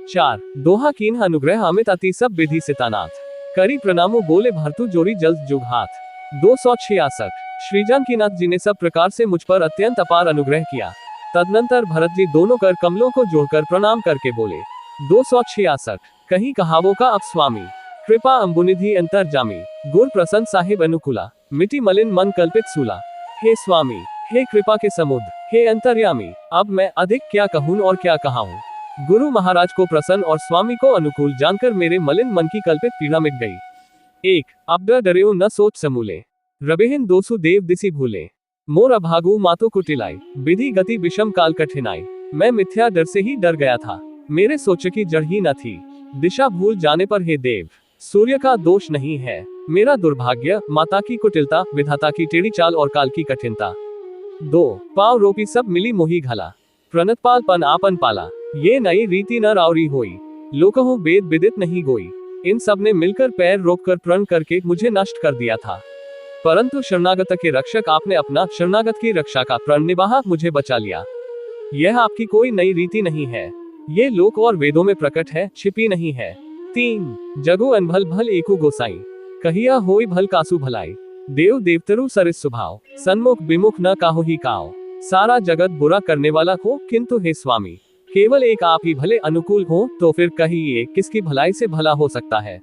[SPEAKER 1] 4 दोहा कीन अनुग्रह अमित अति सब विधि सीतानाथ, करी प्रणामो बोले भरतु जोरी जल्द जुग हाथ। 266 श्री जानकीनाथ जी ने सब प्रकार से मुझ पर अत्यंत अपार अनुग्रह किया। तदनंतर भरत जी दोनों कर कमलों को जोड़कर प्रणाम करके बोले। 266 कहीं कहावों का अब स्वामी, कृपा अम्बुनिधि अंतर्जामी, गुर प्रसन्न साहिब अनुकूला, मिटी मलिन मन कल्पित सूला। हे स्वामी, हे कृपा के समुद्र, हे अंतर्यामी, अब मैं अधिक क्या कहूँ और क्या कहाऊं। गुरु महाराज को प्रसन्न और स्वामी को अनुकूल जानकर मेरे मलिन मन की कल्पित पीड़ा मिट गई। 1 अब डर डरेऊ न सोच समूले, रबेहिन दोसु देव दिसी भूले, मोर अभागु मातो कुटिलाई, विधि गति विषम काल कठिनाई। मैं मिथ्या डर से ही डर गया था, मेरे सोच की जड़ ही न थी। दिशा भूल जाने पर हे देव, सूर्य का दोष नहीं है, मेरा दुर्भाग्य, माता की कुटिलता, विधाता की टेढ़ी चाल और काल की कठिनता। 2 पाव रोपी सब मिली मोही घला, प्रणतपाल पन आपन पाला, ये नई रीति न रावरी होई, लोकहु वेद विदित नहीं गोई। इन सब ने मिलकर पैर रोककर प्रण करके मुझे नष्ट कर दिया था, परंतु शरणागत के रक्षक आपने अपना शरणागत की रक्षा का प्रण निभाकर मुझे बचा लिया। यह आपकी कोई नई रीति नहीं है, ये लोक और वेदों में प्रकट है, छिपी नहीं है। 3 जगो अनभल भल एकु गोसाई, कहिया होई भल कासु भलाई, देव देवतरु सरिस सुभाव, सन्मुख विमुख न काहु ही काओ। सारा जगत बुरा करने वाला हो, किंतु हे स्वामी, केवल एक आप ही भले अनुकूल हो, तो फिर कहिए किसकी भलाई से भला हो सकता है।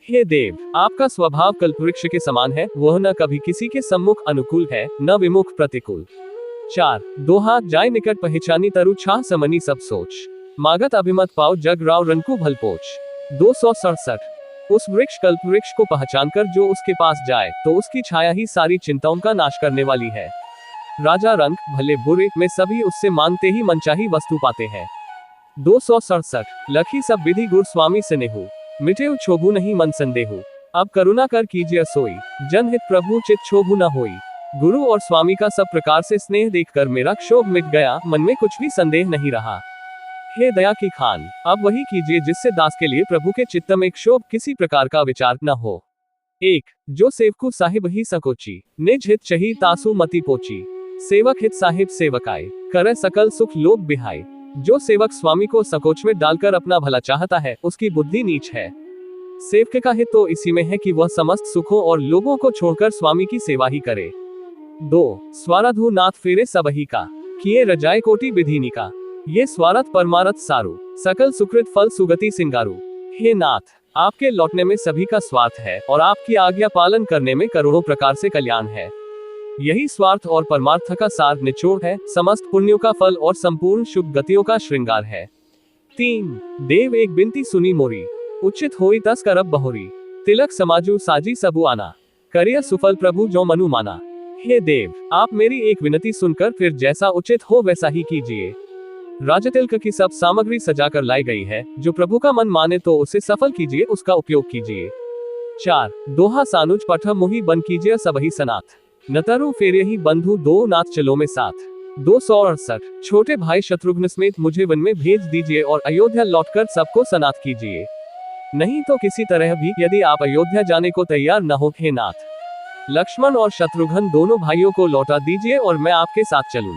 [SPEAKER 1] हे देव, आपका स्वभाव कल्पवृक्ष के समान है, वह न कभी किसी के सम्मुख अनुकूल है, न विमुख प्रतिकूल। 4 दोहा जाय निकट पहचानी तरु छाह समनी सब सोच, मागत अभिमत पाओ जग राव रंकु भलपोच। 267 उस वृक्ष कल्पवृक्ष को पहचानकर जो उसके पास जाए तो उसकी छाया ही सारी चिंताओं का नाश करने वाली है। राजा रंक भले बुरे में सभी उससे मांगते ही मनचाही वस्तु पाते हैं। 267 लखी सब विधि गुर स्वामी स्नेहु, मिटेउ क्षोभु नहीं मन संदेहु, अब करुणा कर कीजिए सोई, जनहित प्रभु चित क्षोभु न होई। गुरु और स्वामी का सब प्रकार से स्नेह देखकर मेरा क्षोभ मिट गया, मन में कुछ भी संदेह नहीं रहा। हे दया की खान, अब वही कीजिए जिससे दास के लिए प्रभु के चित्त में क्षोभ किसी प्रकार का विचार न हो। 1 जो सेवकु साहिब ही सकोची, निज हित चही तासु मति पोची, सेवक हित साहिब सेवकाय, करे सकल सुख लोक बिहाय। जो सेवक स्वामी को संकोच में डालकर अपना भला चाहता है, उसकी बुद्धि नीच है। सेवक का हित तो इसी में है कि वह समस्त सुखों और लोगों को छोड़कर स्वामी की सेवा ही करे। 2 स्वाराधु नाथ फेरे सबही का, किए रजाए कोटि विधिनी का, ये स्वार्थ परमारथ सारू, सकल सुकृत फल सुगति सिंगारू। हे नाथ, आपके लौटने में सभी का स्वार्थ है और आपकी आज्ञा पालन करने में करोड़ों प्रकार से कल्याण है। यही स्वार्थ और परमार्थ का सार निचोड़ है, समस्त पुण्यों का फल और संपूर्ण शुभ गतियों का श्रृंगार है। 3 देव एक बिनती सुनी मोरी, उचित होई तस करब बहोरी, तिलक समाजू साजी सबु आना, करिय सुफल प्रभु जो मनु माना। हे देव, आप मेरी एक विनती सुनकर फिर जैसा उचित हो वैसा ही कीजिए। राजतिलक की सब सामग्री सजाकर लाई गई है, जो प्रभु का मन माने तो उसे सफल कीजिए, उसका उपयोग कीजिए। 4 दोहा सानुज पठ मुहि बन कीजिए सबही सनाथ, नतरु फेरे बंधु दो नाथ चलो में साथ। 268 छोटे भाई शत्रुघ्न समेत मुझे वन में भेज दीजिए और अयोध्या लौटकर सबको सनाथ कीजिए। नहीं तो किसी तरह भी यदि आप अयोध्या जाने को तैयार न हो हे नाथ, लक्ष्मण और शत्रुघ्न दोनों भाइयों को लौटा दीजिए और मैं आपके साथ चलूं।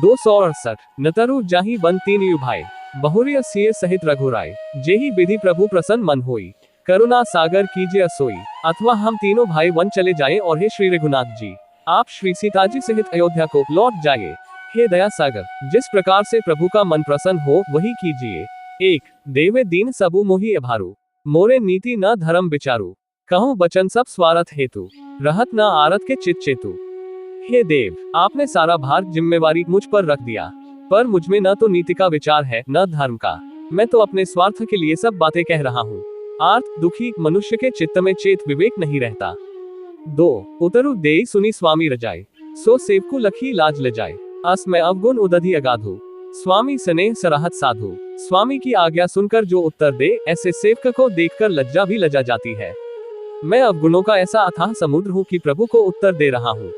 [SPEAKER 1] 268 नतरु जाहि बन तीन यु भाई, बहुरिय सिय सहित रघुराय, जेहि विधि प्रभु प्रसन्न मन होई, करुणा सागर कीजिए असोई। अथवा हम तीनों भाई वन चले जाएं और हे श्री रघुनाथ जी, आप श्री सीता जी सहित अयोध्या को लौट जाइए। हे दया सागर, जिस प्रकार से प्रभु का मन प्रसन्न हो वही कीजिए। 1 देवे दीन सबु मोहि अभारू, मोरे नीति न धर्म विचारू, कहूँ बचन सब स्वार्थ हेतु, रहत न आरत के चित चेतु। हे देव, आपने सारा भार जिम्मेवारी मुझ पर रख दिया, पर मुझ में न तो नीति का विचार है न धर्म का, मैं तो अपने स्वार्थ के लिए सब बातें कह रहा हूँ। आर्थ दुखी मनुष्य के चित्त में चेत विवेक नहीं रहता। 2 उतरु देई सुनी स्वामी रजाई, सो सेवकु लखी लाज लजाए, अस में अवगुण उदधि अगाधु, स्वामी स्नेह सराहत साधु। स्वामी की आज्ञा सुनकर जो उत्तर दे, ऐसे सेवक को देखकर लज्जा भी लजा जाती है। मैं अवगुणों का ऐसा अथाह समुद्र हूँ कि प्रभु को उत्तर दे रहा हूँ,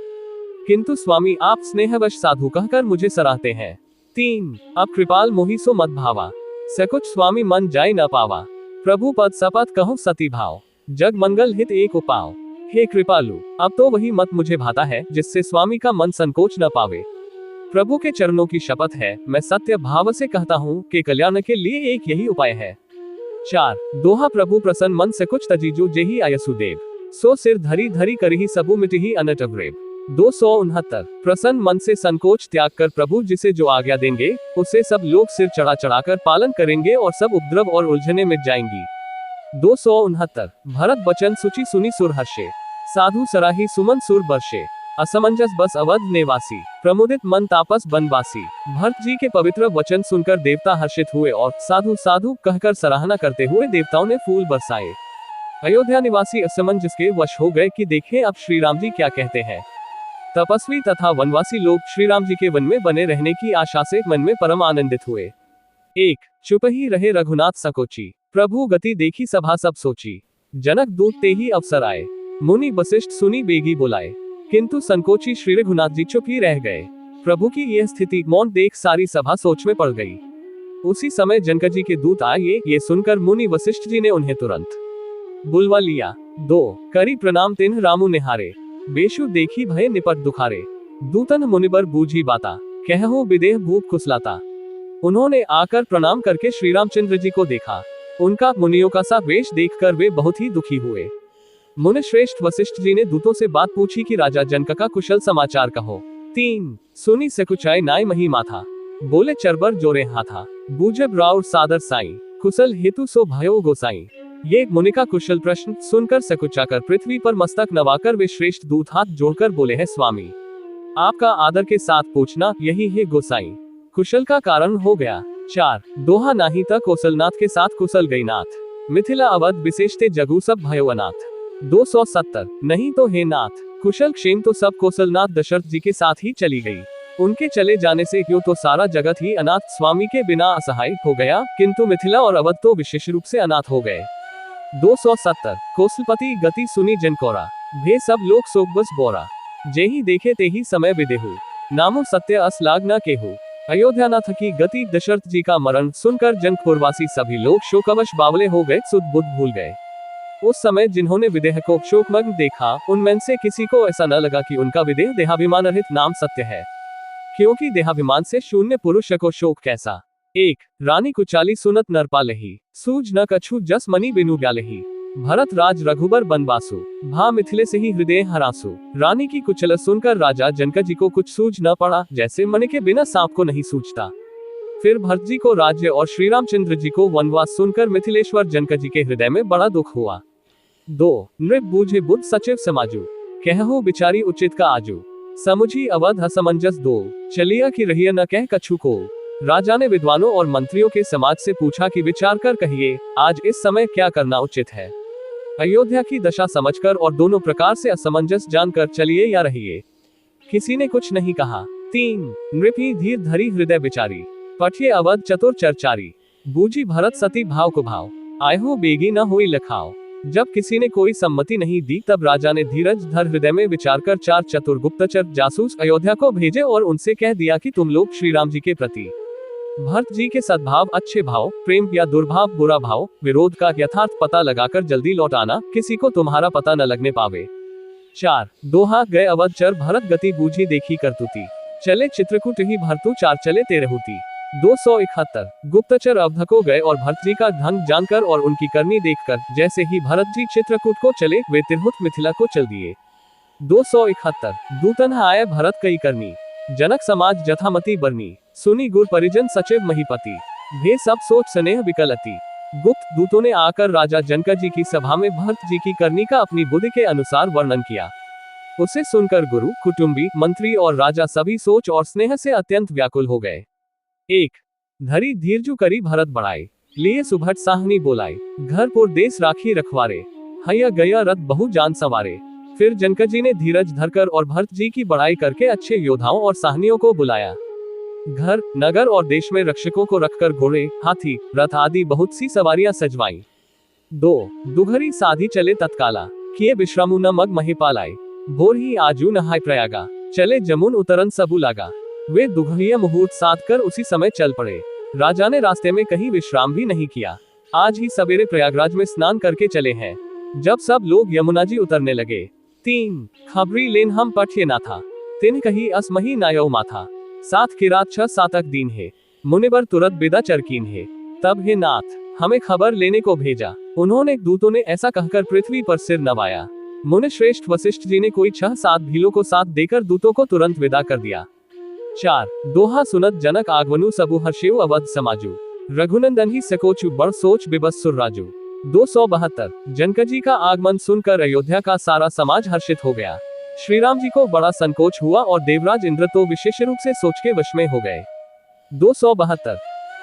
[SPEAKER 1] किंतु स्वामी आप स्नेहवश साधु कहकर मुझे सराहते हैं। 3 अब कृपाल मोहि सो मत भावा, सकुच स्वामी मन जाय न पावा, प्रभु पद सपथ कहूँ सती भाव, जग मंगल हित एक उपाव। हे कृपालु, अब तो वही मत मुझे भाता है जिससे स्वामी का मन संकोच न पावे। प्रभु के चरणों की शपथ है, मैं सत्य भाव से कहता हूँ कि कल्याण के लिए एक यही उपाय है। 4 दोहा प्रभु प्रसन्न मन से कुछ तजीजु जेहि आयसुदेव, सो सिर धरी धरी करही सबु मिटही अनट अवरेब। 269 प्रसन्न मन से संकोच त्याग कर प्रभु जिसे जो आज्ञा देंगे, उसे सब लोग सिर चढ़ा चढ़ाकर पालन करेंगे और सब उपद्रव और उलझने मिट जाएंगी। 269 भरत बचन सुचि सुनी सुर हर्षे, साधु सराही सुमन सुर बर्षे, असमंजस बस अवध नेवासी, प्रमुदित मन तापस बनवासी। भरत जी के पवित्र वचन सुनकर देवता हर्षित हुए और साधु साधु कहकर सराहना करते हुए देवताओं ने फूल बरसाए। अयोध्या निवासी असमंजस के वश हो गए कि देखें अब श्री राम जी क्या कहते हैं। तपस्वी तथा वनवासी लोग श्री राम जी के वन में बने रहने की आशा से मन में परम आनंदित हुए। 1 चुप ही रहे रघुनाथ सकोची, प्रभु गति देखी सभा सब सोची, जनक दूत ते ही अवसर आए, मुनि वशिष्ठ सुनी बेगी बुलाए, किंतु संकोची श्री रघुनाथ जी चुप ही रह गए। प्रभु की यह स्थिति मौन देख सारी सभा सोच में पड़ गई। उसी समय जनक जी के दूत आए, ये सुनकर मुनि वशिष्ठ जी ने उन्हें तुरंत बुलवा लिया। 2 करी प्रणाम तिन्ह रामु निहारे, बेशु देखी भय निपट दुखारे, दूतन मुनिबर बूझी बाता, कहु विदेह भूप कुसलाता। उन्होंने आकर प्रणाम करके श्री रामचंद्र जी को देखा। उनका मुनियों का सा वेश देखकर वे बहुत ही दुखी हुए। मुनि श्रेष्ठ वशिष्ठ जी ने दूतों से बात पूछी कि राजा जनक का कुशल समाचार कहो। 3 सुनी सकुचाय नाय मही माथा, बोले चरबर जोरे हाथा, बूझब राउर सादर साई, कुशल हेतु सो भयो गोसाई। ये मुनि का कुशल प्रश्न सुनकर सकुचाकर पृथ्वी पर मस्तक नवाकर वे श्रेष्ठ दूत हाथ जोड़कर बोले हैं, स्वामी आपका आदर के साथ पूछना यही है गोसाई, कुशल का कारण हो गया। 4 दोहा नाही तक कौशलनाथ के साथ कुशल गई नाथ, मिथिला अवध विशेषते जगू सब भयो अनाथ। 270 नहीं तो हे नाथ, कुशल क्षेम तो सब कौशलनाथ दशरथ जी के साथ ही चली गई। उनके चले जाने से क्यों तो सारा जगत ही अनाथ स्वामी के बिना असहाय हो गया, किंतु मिथिला और अवध तो विशेष रूप से अनाथ हो गए। 270 कौशलपति गति सुनी जनकोरा, भे सब लोग सोक बस बोरा, जेहि देखे तेहि समय विदेहु, नामो सत्य अस लाग न केहू। अयोध्यानाथ की गति दशरथ जी का मरण सुनकर जनकपुरवासी सभी लोग शोकवश बावले हो गए, सुध बुध भूल गए। उस समय जिन्होंने विदेह को शोकमग्न देखा, उनमें से किसी को ऐसा न लगा कि उनका विदेह देहाभिमान रहित नाम सत्य है, क्योंकि देहाभिमान से शून्य पुरुष को शोक कैसा। 1 रानी कुचाली सुनत नरपालही, सूझ न कछु जस मणि बिनु ब्यालही, भरत राज रघुबर बनवासु, भा मिथिले से ही हृदय हरासु। रानी की कुचल सुनकर राजा जनक जी को कुछ सूझ न पड़ा, जैसे मणि के बिना सांप को नहीं सूझता। फिर भरत जी को राज्य और श्री रामचंद्र जी को वनवास सुनकर मिथिलेश्वर जनक जी के हृदय में बड़ा दुख हुआ। 2 नृप बूझे बुद्ध सचिव समाजू, कहु बिचारी उचित का आजू, समुझी अवध असमंजस दो, चलिया की रहिया न कह कछु को। राजा ने विद्वानों और मंत्रियों के समाज से पूछा कि विचार कर कहिए, आज इस समय क्या करना उचित है। अयोध्या की दशा समझकर और दोनों प्रकार से असमंजस जानकर चलिए या रहिए। किसी ने कुछ नहीं कहा। 3 नृपी धीर धरी हृदय बिचारी, पठिए अवध चतुर चरचारी, बूझी भरत सती भाव को भाव, आयहो बेगी न हुई लखाओ। जब किसी ने कोई सम्मति नहीं दी तब राजा ने धीरज धर हृदय में विचार कर 4 चतुर गुप्तचर जासूस अयोध्या को भेजे और उनसे कह दिया कि तुम लोग श्री राम जी के प्रति भरत जी के सद्भाव, अच्छे भाव, प्रेम या दुर्भाव, बुरा भाव, विरोध का यथार्थ पता लगाकर जल्दी लौट आना, किसी को तुम्हारा पता न लगने पावे। 4 दोहा गए अवध चर भरत गति बूझी देखी करतुती, चले चित्रकूट ही भरतु 4 चले तेरहुती। 271 गुप्तचर अवध को गए और भरत जी का ढंग जानकर और उनकी करनी देखकर जैसे ही भरत जी चित्रकूट को चले वे तिरहुत मिथिला को चल दिए। 271 दूतन आए भरत कई करनी, जनक समाज जथामती बरनी, सुनी गुर परिजन सचिव महीपति, भे सब सोच स्नेह विकलती। गुप्त दूतों ने आकर राजा जनक जी की सभा में भरत जी की करनी का अपनी बुद्धि के अनुसार वर्णन किया। उसे सुनकर गुरु, कुटुंबी, मंत्री और राजा सभी सोच और स्नेह से अत्यंत व्याकुल हो गए। 1 धरी धीरजु करी भरत बढ़ाए, लिए सुभट साहनी बोलाए, घर पुर देश राखी रखवारे, हैया गया रथ बहु जान सवारे। फिर जनक जी ने धीरज धरकर और भरत जी की बड़ाई करके अच्छे योद्धाओं और साहनियों को बुलाया। घर, नगर और देश में रक्षकों को रखकर घोड़े, हाथी, रथ आदि बहुत सी सवारियां सजवाई। 2 दुघरी साधी चले तत्काला, किए विश्रामु न मग महिपालाए, भोर ही आजू नहाय प्रयागा, चले जमुन उतरन सबु लागा। वे दुघरिया मुहूर्त साध कर उसी समय चल पड़े। राजा ने रास्ते में कहीं विश्राम भी नहीं किया। आज ही सवेरे प्रयागराज में स्नान करके चले हैं। जब सब लोग यमुना जी उतरने लगे। 3 खबरी लेन हम पठिए ना था, तिन कही असमही नायो माथा, 7 की रात 6 सातक दिन है, मुनिबर तुरत बिदा चरकीन है, तब हे नाथ हमें खबर लेने को भेजा। उन्होंने दूतों ने ऐसा कहकर पृथ्वी पर सिर नवाया। मुनि श्रेष्ठ वशिष्ठ जी ने कोई 6-7 भीलों को साथ देकर दूतों को तुरंत विदा कर दिया। 4 दोहा सुनत जनक आगवनु सबु हर्षेव अवध समाजू, रघुनंदन ही सकोचु बड़ सोच बिबस सुर राजू। 272 जनक जी का आगमन सुनकर अयोध्या का सारा समाज हर्षित हो गया। श्री राम जी को बड़ा संकोच हुआ और देवराज इंद्र तो विशेष रूप से सोच के वश में हो गए। 272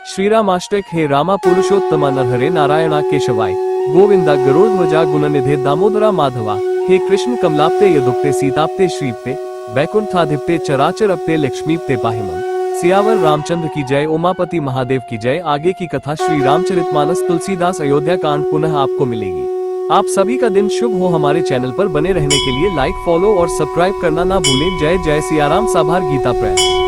[SPEAKER 1] श्री रामाष्टक हे रामा पुरुषोत्तम नरहरे नारायणा केशवाय, गोविंदा गरुड़ध्वजा गुणनिधे दामोदरा माधवा, हे कृष्ण कमलाप्ते यदुक्ते सीताप्ते श्रीप्ते, वैकुंठाधिप्ते चराचरप्ते लक्ष्मीप्ते पाहिमं। सियावर रामचंद्र की जय, उमापति महादेव की जय। आगे की कथा श्री रामचरितमानस तुलसीदास अयोध्या कांड पुनः आपको मिलेगी। आप सभी का दिन शुभ हो। हमारे चैनल पर बने रहने के लिए लाइक, फॉलो और सब्सक्राइब करना ना भूलें। जय जय सियाराम। साभार गीता प्रेस।